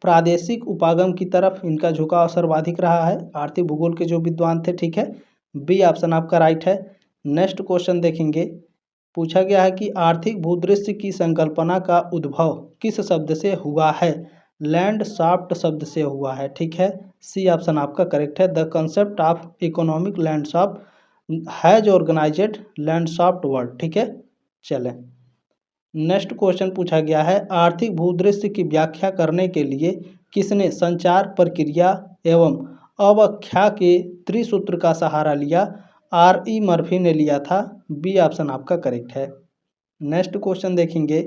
प्रादेशिक उपागम की तरफ इनका झुकाव सर्वाधिक रहा है, आर्थिक भूगोल के जो विद्वान थे, ठीक है। बी ऑप्शन आपका राइट है। नेक्स्ट क्वेश्चन देखेंगे, पूछा गया है कि आर्थिक भूदृश्य की संकल्पना का उद्भव किस शब्द से हुआ है? लैंडशाफ्ट शब्द से हुआ है, ठीक है। सी ऑप्शन आपका करेक्ट है। The concept of economic landscape has organised landscape world, ठीक है। चलें, नेक्स्ट क्वेश्चन पूछा गया है, आर्थिक भूदृश्य की व्याख्या करने के लिए किसने संचार प्रक्रिया एवं अवख्या के त्रिसूत्र का सहारा लिया? R.E. मर्फी ने लिया था। बी ऑप्शन आपका करेक्ट है। नेक्स्ट क्वेश्चन देखेंगे,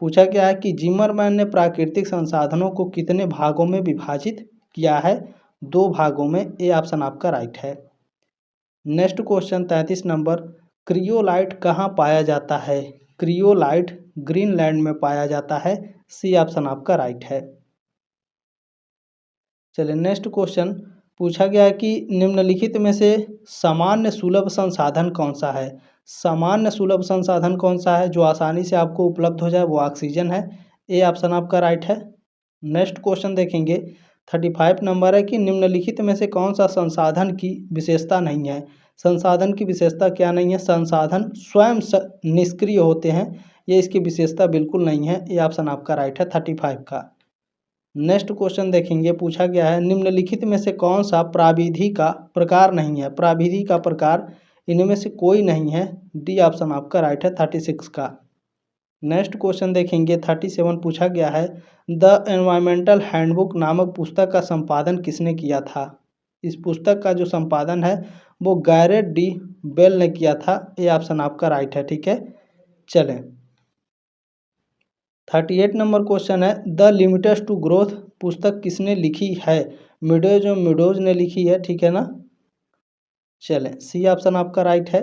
पूछा गया है कि जिमरमैन ने प्राकृतिक संसाधनों को कितने भागों में विभाजित किया है? 2 भागों में। ए ऑप्शन आपका राइट है। नेक्स्ट क्वेश्चन 33 नंबर, क्रियोलाइट कहाँ पाया जाता है? क्रियोलाइट ग्रीनलैंड में पाया जाता है। सी ऑप्शन आपका राइट है। चलिए, नेक्स्ट क्वेश्चन पूछा गया है कि निम्नलिखित में से सामान्य सुलभ संसाधन कौन सा है? सामान्य सुलभ संसाधन कौन सा है जो आसानी से आपको उपलब्ध हो जाए? वो ऑक्सीजन है। ए ऑप्शन आपका राइट है। नेक्स्ट क्वेश्चन देखेंगे, 35 नंबर है कि निम्नलिखित में से कौन सा संसाधन की विशेषता नहीं है? संसाधन की विशेषता क्या नहीं है? संसाधन स्वयं निष्क्रिय होते हैं, ये इसकी विशेषता बिल्कुल नहीं है। ये ऑप्शन आपका राइट है 35 का। नेक्स्ट क्वेश्चन देखेंगे, पूछा गया है निम्नलिखित में से कौन सा प्राविधि का प्रकार नहीं है? प्राविधि का प्रकार इनमें से कोई नहीं है। डी ऑप्शन आपका राइट है 36 का। नेक्स्ट क्वेश्चन देखेंगे, 37 पूछा गया है, द एनवायरमेंटल हैंडबुक नामक पुस्तक का संपादन किसने किया था? इस पुस्तक का जो संपादन है वो गैरेट डी बेल ने किया था। ये ऑप्शन आपका राइट है, ठीक है। चलें, 38 नंबर क्वेश्चन है, द लिमिट्स टू ग्रोथ पुस्तक किसने लिखी है? मिडोज और मिडोज ने लिखी है, ठीक है ना। चलें, सी ऑप्शन आपका राइट है।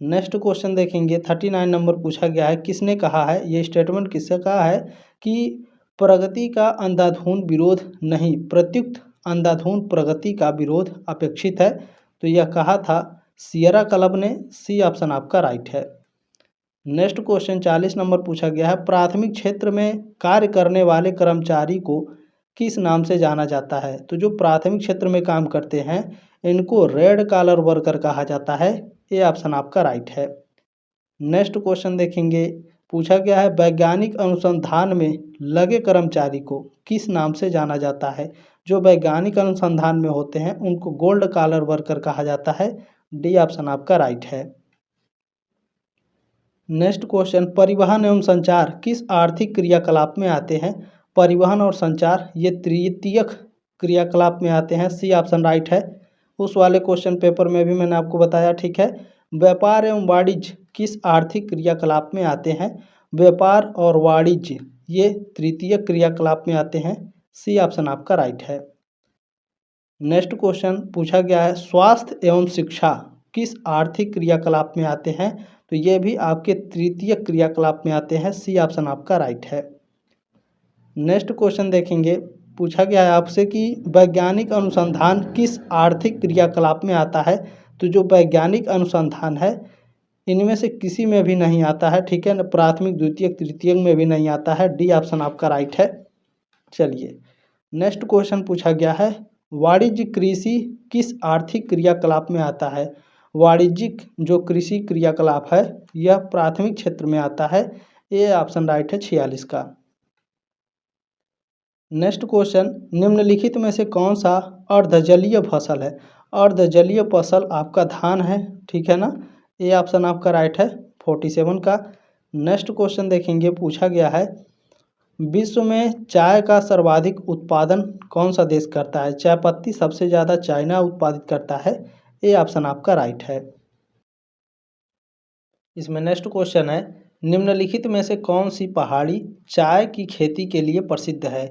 नेक्स्ट क्वेश्चन देखेंगे, 39 नंबर पूछा गया है, किसने कहा है, ये स्टेटमेंट किससे कहा है कि प्रगति का अंधाधुंध विरोध नहीं, प्रत्युक्त अंधाधुंध प्रगति का विरोध अपेक्षित है। तो यह कहा था सियरा क्लब ने। सी ऑप्शन आपका राइट है। नेक्स्ट क्वेश्चन 40 नंबर पूछा गया है, प्राथमिक क्षेत्र में कार्य करने वाले कर्मचारी को किस नाम से जाना जाता है। तो जो प्राथमिक क्षेत्र में काम करते हैं इनको रेड कॉलर वर्कर कहा जाता है। ये ऑप्शन आपका राइट है। नेक्स्ट क्वेश्चन देखेंगे, पूछा गया है वैज्ञानिक अनुसंधान में लगे कर्मचारी को किस नाम से जाना जाता है। जो वैज्ञानिक अनुसंधान में होते हैं उनको गोल्ड कॉलर वर्कर कहा जाता है। डी ऑप्शन आपका राइट है। नेक्स्ट क्वेश्चन, परिवहन एवं संचार किस आर्थिक क्रियाकलाप में आते हैं। परिवहन और संचार ये तृतीयक क्रियाकलाप में आते हैं। सी ऑप्शन राइट है। उस वाले क्वेश्चन पेपर में भी मैंने आपको बताया, ठीक है। व्यापार एवं वाणिज्य किस आर्थिक क्रियाकलाप में आते हैं। व्यापार और वाणिज्य ये तृतीय क्रियाकलाप में आते हैं। सी ऑप्शन आपका राइट है। नेक्स्ट क्वेश्चन पूछा गया है, स्वास्थ्य एवं शिक्षा किस आर्थिक क्रियाकलाप में आते हैं। तो ये भी आपके तृतीय क्रियाकलाप में आते हैं। सी ऑप्शन आपका राइट है। नेक्स्ट क्वेश्चन देखेंगे, पूछा गया है आपसे कि वैज्ञानिक अनुसंधान किस आर्थिक क्रियाकलाप में आता है। तो जो वैज्ञानिक अनुसंधान है इनमें से किसी में भी नहीं आता है, ठीक है ना। प्राथमिक द्वितीयक तृतीयक में भी नहीं आता है। डी ऑप्शन आपका राइट है। चलिए नेक्स्ट क्वेश्चन पूछा गया है, वाणिज्य कृषि किस आर्थिक क्रियाकलाप में आता है। वाणिज्यिक जो कृषि क्रियाकलाप है यह प्राथमिक क्षेत्र में आता है। ये ऑप्शन राइट है 46 का। नेक्स्ट क्वेश्चन, निम्नलिखित में से कौन सा अर्धजलीय फसल है। अर्धजलीय फसल आपका धान है, ठीक है ना। ये ऑप्शन आपका राइट है 47 का। नेक्स्ट क्वेश्चन देखेंगे, पूछा गया है विश्व में चाय का सर्वाधिक उत्पादन कौन सा देश करता है। चाय पत्ती सबसे ज़्यादा चाइना उत्पादित करता है। ये ऑप्शन आपका राइट है। इसमें नेक्स्ट क्वेश्चन है, निम्नलिखित में से कौन सी पहाड़ी चाय की खेती के लिए प्रसिद्ध है।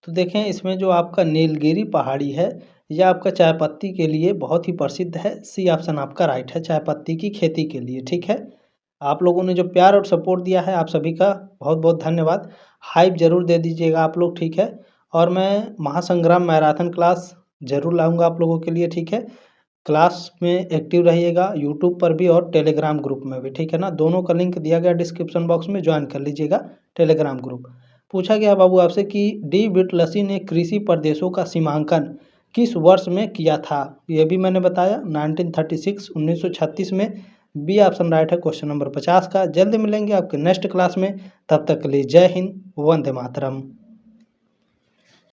तो देखें इसमें जो आपका नीलगिरी पहाड़ी है यह आपका चाय पत्ती के लिए बहुत ही प्रसिद्ध है। सी ऑप्शन आपका राइट है, चाय पत्ती की खेती के लिए, ठीक है। आप लोगों ने जो प्यार और सपोर्ट दिया है आप सभी का बहुत बहुत धन्यवाद। हाइप ज़रूर दे दीजिएगा आप लोग, ठीक है। और मैं महासंग्राम मैराथन क्लास ज़रूर लाऊंगा आप लोगों के लिए, ठीक है। क्लास में एक्टिव रहिएगा यूट्यूब पर भी और टेलीग्राम ग्रुप में भी, ठीक है ना। दोनों का लिंक दिया गया डिस्क्रिप्शन बॉक्स में, ज्वाइन कर लीजिएगा टेलीग्राम ग्रुप। पूछा गया बाबू आपसे कि डी विटलसी ने कृषि प्रदेशों का सीमांकन किस वर्ष में किया था। ये भी मैंने बताया 1936 1936 में। बी ऑप्शन राइट है क्वेश्चन नंबर 50 का। जल्द मिलेंगे आपके नेक्स्ट क्लास में, तब तक के लिए जय हिंद, वंदे मातरम।